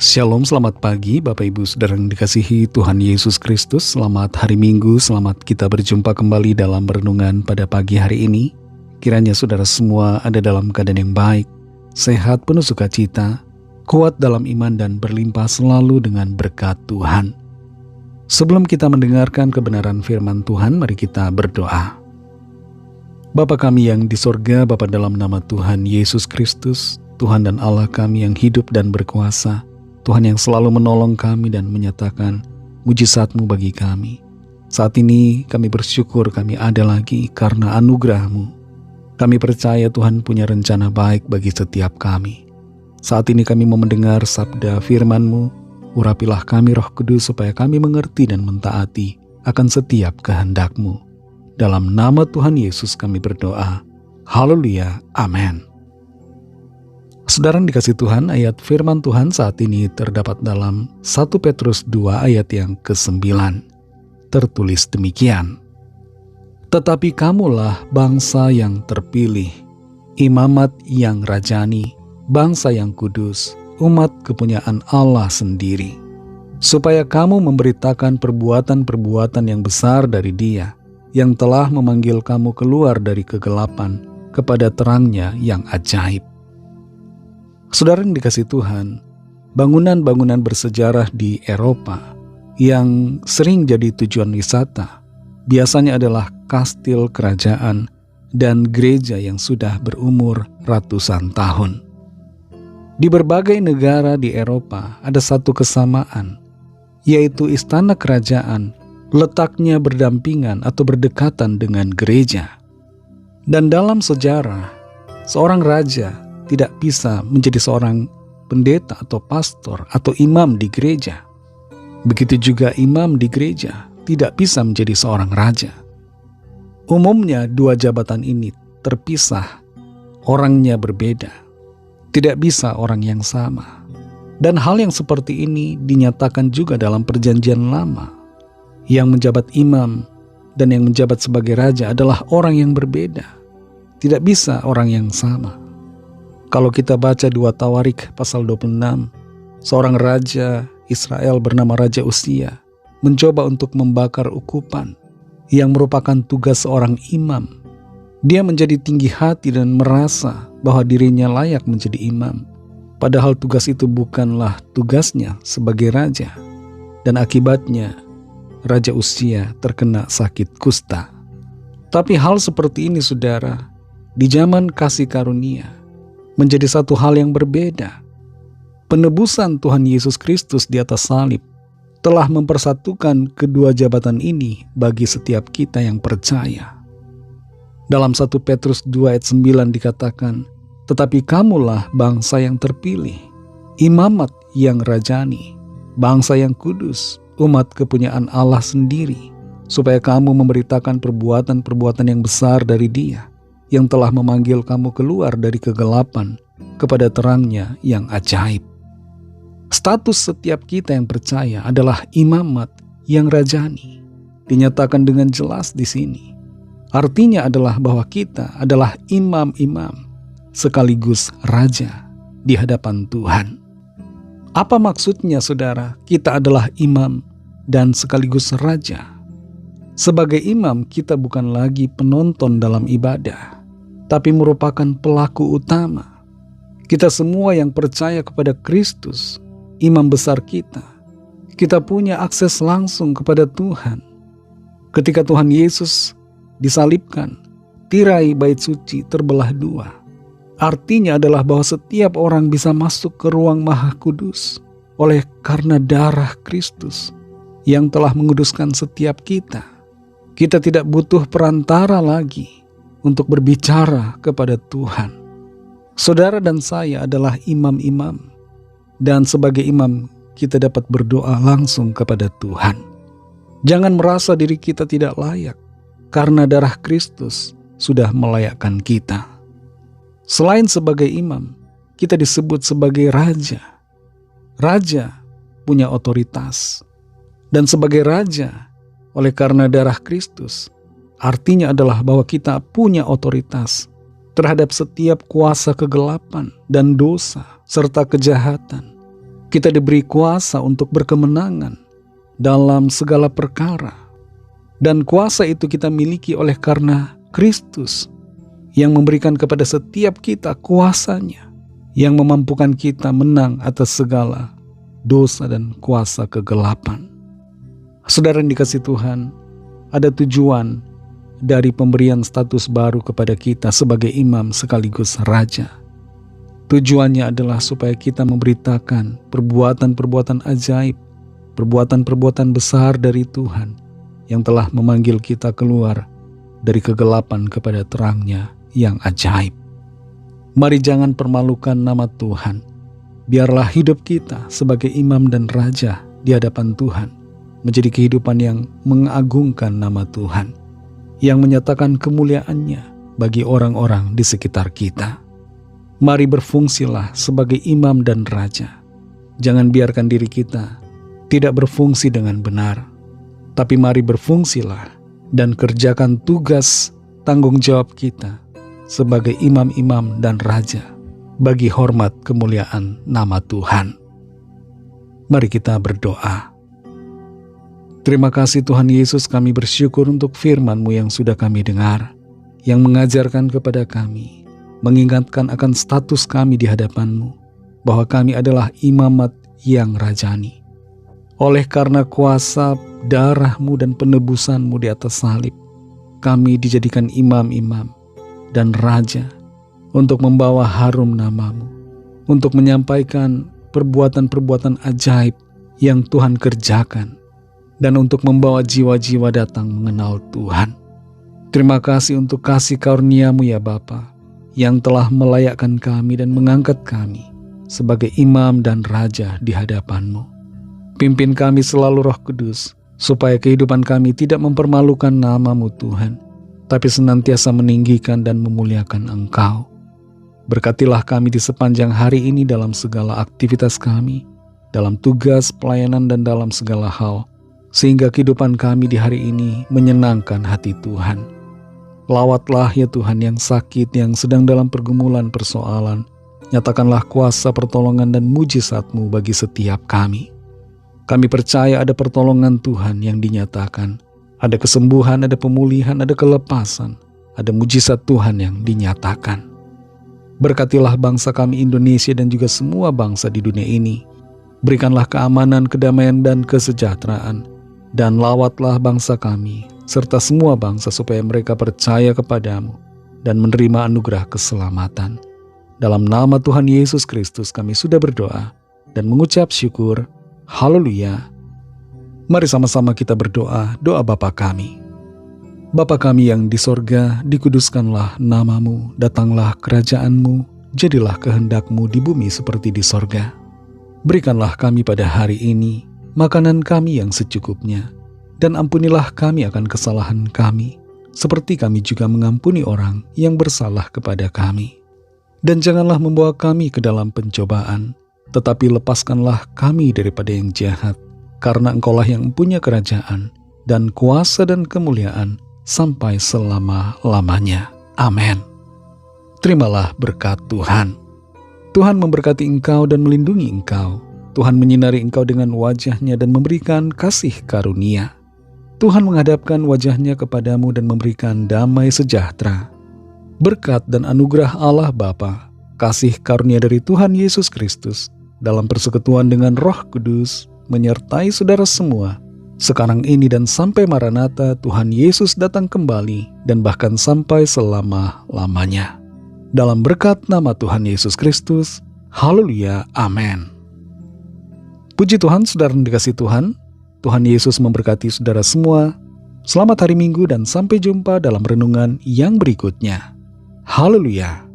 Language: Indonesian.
Shalom, selamat pagi Bapak Ibu Saudara yang dikasihi Tuhan Yesus Kristus. Selamat hari Minggu, selamat kita berjumpa kembali dalam renungan pada pagi hari ini. Kiranya saudara semua ada dalam keadaan yang baik, sehat, penuh sukacita, kuat dalam iman dan berlimpah selalu dengan berkat Tuhan. Sebelum kita mendengarkan kebenaran firman Tuhan, mari kita berdoa. Bapa kami yang di sorga, Bapa dalam nama Tuhan Yesus Kristus, Tuhan dan Allah kami yang hidup dan berkuasa, Tuhan yang selalu menolong kami dan menyatakan mujizat-Mu bagi kami. Saat ini kami bersyukur kami ada lagi karena anugerah-Mu. Kami percaya Tuhan punya rencana baik bagi setiap kami. Saat ini kami mau mendengar sabda firman-Mu. Urapilah kami Roh Kudus supaya kami mengerti dan mentaati akan setiap kehendak-Mu. Dalam nama Tuhan Yesus kami berdoa. Haleluya. Amin. Saudara yang dikasih Tuhan, ayat firman Tuhan saat ini terdapat dalam 1 Petrus 2 ayat yang ke-9. Tertulis demikian. Tetapi kamulah bangsa yang terpilih, imamat yang rajani, bangsa yang kudus, umat kepunyaan Allah sendiri, supaya kamu memberitakan perbuatan-perbuatan yang besar dari Dia, yang telah memanggil kamu keluar dari kegelapan kepada terangnya yang ajaib. Saudara yang dikasih Tuhan, bangunan-bangunan bersejarah di Eropa yang sering jadi tujuan wisata biasanya adalah kastil kerajaan dan gereja yang sudah berumur ratusan tahun. Di berbagai negara di Eropa ada satu kesamaan, yaitu istana kerajaan letaknya berdampingan atau berdekatan dengan gereja. Dan dalam sejarah, seorang raja tidak bisa menjadi seorang pendeta atau pastor atau imam di gereja. Begitu juga imam di gereja tidak bisa menjadi seorang raja. Umumnya dua jabatan ini terpisah, orangnya berbeda. Tidak bisa orang yang sama. Dan hal yang seperti ini dinyatakan juga dalam Perjanjian Lama. Yang menjabat imam dan yang menjabat sebagai raja adalah orang yang berbeda. Tidak bisa orang yang sama. Kalau kita baca 2 Tawarik pasal 26, seorang raja Israel bernama Raja Uzia mencoba untuk membakar ukupan yang merupakan tugas seorang imam. Dia menjadi tinggi hati dan merasa bahwa dirinya layak menjadi imam. Padahal tugas itu bukanlah tugasnya sebagai raja. Dan akibatnya Raja Uzia terkena sakit kusta. Tapi hal seperti ini saudara, di zaman kasih karunia, menjadi satu hal yang berbeda. Penebusan Tuhan Yesus Kristus di atas salib telah mempersatukan kedua jabatan ini bagi setiap kita yang percaya. Dalam 1 Petrus 2 ayat 9 dikatakan, tetapi kamulah bangsa yang terpilih, imamat yang rajani, bangsa yang kudus, umat kepunyaan Allah sendiri, supaya kamu memberitakan perbuatan-perbuatan yang besar dari Dia, yang telah memanggil kamu keluar dari kegelapan kepada terangnya yang ajaib. Status setiap kita yang percaya adalah imamat yang rajani. Dinyatakan dengan jelas di sini. Artinya adalah bahwa kita adalah imam-imam sekaligus raja di hadapan Tuhan. Apa maksudnya saudara? Kita adalah imam dan sekaligus raja. Sebagai imam kita bukan lagi penonton dalam ibadah, tapi merupakan pelaku utama. Kita semua yang percaya kepada Kristus, imam besar kita, kita punya akses langsung kepada Tuhan. Ketika Tuhan Yesus disalibkan, tirai bait suci terbelah dua. Artinya adalah bahwa setiap orang bisa masuk ke ruang Maha Kudus oleh karena darah Kristus yang telah menguduskan setiap kita. Kita tidak butuh perantara lagi untuk berbicara kepada Tuhan. Saudara dan saya adalah imam-imam, dan sebagai imam kita dapat berdoa langsung kepada Tuhan. Jangan merasa diri kita tidak layak, karena darah Kristus sudah melayakkan kita. Selain sebagai imam, kita disebut sebagai raja. Raja punya otoritas, dan sebagai raja, oleh karena darah Kristus, artinya adalah bahwa kita punya otoritas terhadap setiap kuasa kegelapan dan dosa serta kejahatan Kita diberi kuasa untuk berkemenangan dalam segala perkara. Dan kuasa itu kita miliki oleh karena Kristus yang memberikan kepada setiap kita kuasanya, yang memampukan kita menang atas segala dosa dan kuasa kegelapan. Saudara yang dikasihi Tuhan, ada tujuan dari pemberian status baru kepada kita sebagai imam sekaligus raja. Tujuannya adalah supaya kita memberitakan perbuatan-perbuatan ajaib, perbuatan-perbuatan besar dari Tuhan yang telah memanggil kita keluar dari kegelapan kepada terang-Nya yang ajaib. Mari jangan permalukan nama Tuhan. Biarlah hidup kita sebagai imam dan raja di hadapan Tuhan menjadi kehidupan yang mengagungkan nama Tuhan, yang menyatakan kemuliaan-Nya bagi orang-orang di sekitar kita. Mari berfungsilah sebagai imam dan raja. Jangan biarkan diri kita tidak berfungsi dengan benar, tapi mari berfungsilah dan kerjakan tugas tanggung jawab kita sebagai imam-imam dan raja bagi hormat kemuliaan nama Tuhan. Mari kita berdoa. Terima kasih Tuhan Yesus, kami bersyukur untuk firman-Mu yang sudah kami dengar, yang mengajarkan kepada kami, mengingatkan akan status kami di hadapan-Mu, bahwa kami adalah imamat yang rajani. Oleh karena kuasa darah-Mu dan penebusan-Mu di atas salib, kami dijadikan imam-imam dan raja untuk membawa harum nama-Mu, untuk menyampaikan perbuatan-perbuatan ajaib yang Tuhan kerjakan, dan untuk membawa jiwa-jiwa datang mengenal Tuhan. Terima kasih untuk kasih karunia-Mu ya Bapa, yang telah melayakkan kami dan mengangkat kami sebagai imam dan raja di hadapan-Mu. Pimpin kami selalu Roh Kudus, supaya kehidupan kami tidak mempermalukan nama-Mu Tuhan, tapi senantiasa meninggikan dan memuliakan Engkau. Berkatilah kami di sepanjang hari ini dalam segala aktivitas kami, dalam tugas pelayanan dan dalam segala hal, sehingga kehidupan kami di hari ini menyenangkan hati Tuhan. Lawatlah ya Tuhan yang sakit, yang sedang dalam pergumulan persoalan. Nyatakanlah kuasa pertolongan dan mujizat-Mu bagi setiap kami. Kami percaya ada pertolongan Tuhan yang dinyatakan. Ada kesembuhan, ada pemulihan, ada kelepasan. Ada mujizat Tuhan yang dinyatakan. Berkatilah bangsa kami Indonesia dan juga semua bangsa di dunia ini. Berikanlah keamanan, kedamaian, dan kesejahteraan. Dan lawatlah bangsa kami serta semua bangsa supaya mereka percaya kepadamu dan menerima anugerah keselamatan. Dalam nama Tuhan Yesus Kristus kami sudah berdoa dan mengucap syukur. Haleluya. Mari sama-sama kita berdoa, doa Bapa kami. Bapa kami yang di sorga, dikuduskanlah nama-Mu, datanglah kerajaan-Mu, jadilah kehendak-Mu di bumi seperti di sorga. Berikanlah kami pada hari ini makanan kami yang secukupnya, dan ampunilah kami akan kesalahan kami, seperti kami juga mengampuni orang yang bersalah kepada kami. Dan janganlah membawa kami ke dalam pencobaan, tetapi lepaskanlah kami daripada yang jahat, karena Engkaulah yang mempunyai kerajaan, dan kuasa dan kemuliaan, sampai selama-lamanya. Amin. Terimalah berkat Tuhan. Tuhan memberkati engkau dan melindungi engkau. Tuhan menyinari engkau dengan wajah-Nya dan memberikan kasih karunia. Tuhan menghadapkan wajah-Nya kepadamu dan memberikan damai sejahtera. Berkat dan anugerah Allah Bapa, kasih karunia dari Tuhan Yesus Kristus, dalam persekutuan dengan Roh Kudus, menyertai saudara semua, sekarang ini dan sampai Maranatha Tuhan Yesus datang kembali, dan bahkan sampai selama-lamanya. Dalam berkat nama Tuhan Yesus Kristus, haleluya, amin. Puji Tuhan, saudara yang dikasihi Tuhan. Tuhan Yesus memberkati saudara semua. Selamat hari Minggu dan sampai jumpa dalam renungan yang berikutnya. Haleluya.